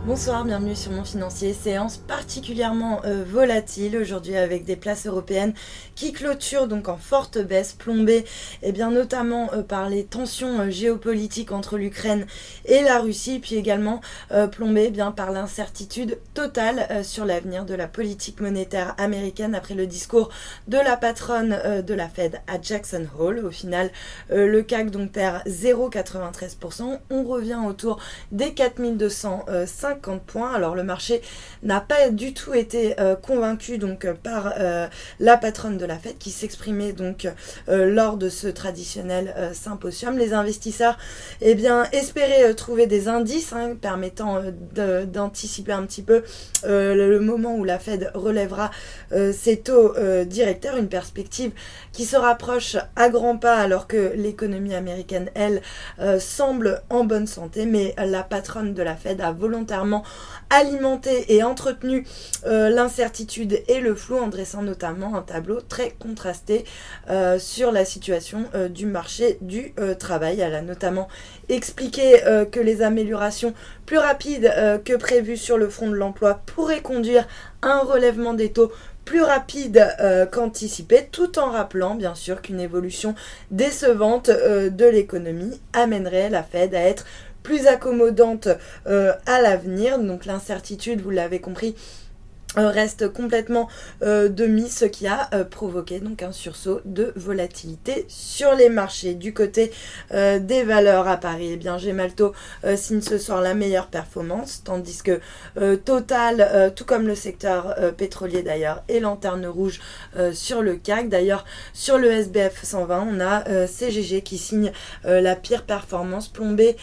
Bonsoir, bienvenue sur Mon Financier. Séance particulièrement volatile aujourd'hui avec des places européennes qui clôturent donc en forte baisse, plombées notamment par les tensions géopolitiques entre l'Ukraine et la Russie, puis également plombées par l'incertitude totale sur l'avenir de la politique monétaire américaine après le discours de la patronne de la Fed à Jackson Hole. Au final, le CAC donc perd 0,93%. On revient autour des 4250 points. Alors le marché n'a pas du tout été convaincu donc par la patronne de la Fed qui s'exprimait donc lors de ce traditionnel symposium. Les investisseurs espéraient trouver des indices permettant d'anticiper un petit peu le moment où la Fed relèvera ses taux directeurs, une perspective qui se rapproche à grands pas alors que l'économie américaine, elle, semble en bonne santé, mais la patronne de la Fed a volontairement alimenté et entretenu l'incertitude et le flou en dressant notamment un tableau très contrasté sur la situation du marché du travail. Elle a notamment expliqué que les améliorations plus rapides que prévues sur le front de l'emploi pourraient conduire à un relèvement des taux plus rapide qu'anticipé, tout en rappelant bien sûr qu'une évolution décevante de l'économie amènerait la Fed à être plus accommodante à l'avenir. Donc l'incertitude, vous l'avez compris, reste complètement de mise, ce qui a provoqué donc un sursaut de volatilité sur les marchés. Du côté des valeurs à Paris, Gemalto signe ce soir la meilleure performance, tandis que Total, tout comme le secteur pétrolier d'ailleurs, est lanterne rouge sur le CAC. D'ailleurs, sur le SBF 120, on a CGG qui signe la pire performance, plombée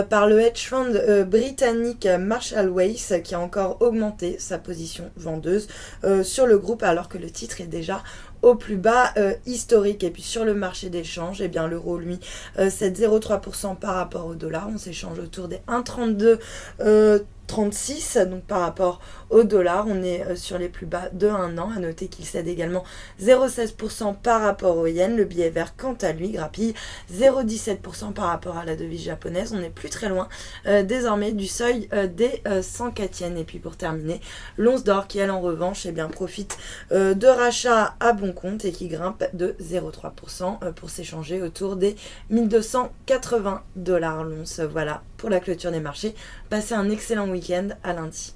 par le hedge fund britannique Marshall Wace, qui a encore augmenté sa position vendeuse sur le groupe alors que le titre est déjà au plus bas historique. Et puis sur le marché d'échange, l'euro lui cède 0,3% par rapport au dollar. On s'échange autour des 1,32 36, donc par rapport au dollar, on est sur les plus bas de 1 an. À noter qu'il cède également 0,16% par rapport au yen. Le billet vert, quant à lui, grappille 0,17% par rapport à la devise japonaise. On n'est plus très loin désormais du seuil des 104 yens. Et puis pour terminer, l'once d'or qui, elle, en revanche, profite de rachats à bon compte et qui grimpe de 0,3% pour s'échanger autour des 1280 $ l'once. Voilà pour la clôture des marchés. Passez un excellent week-end, à lundi.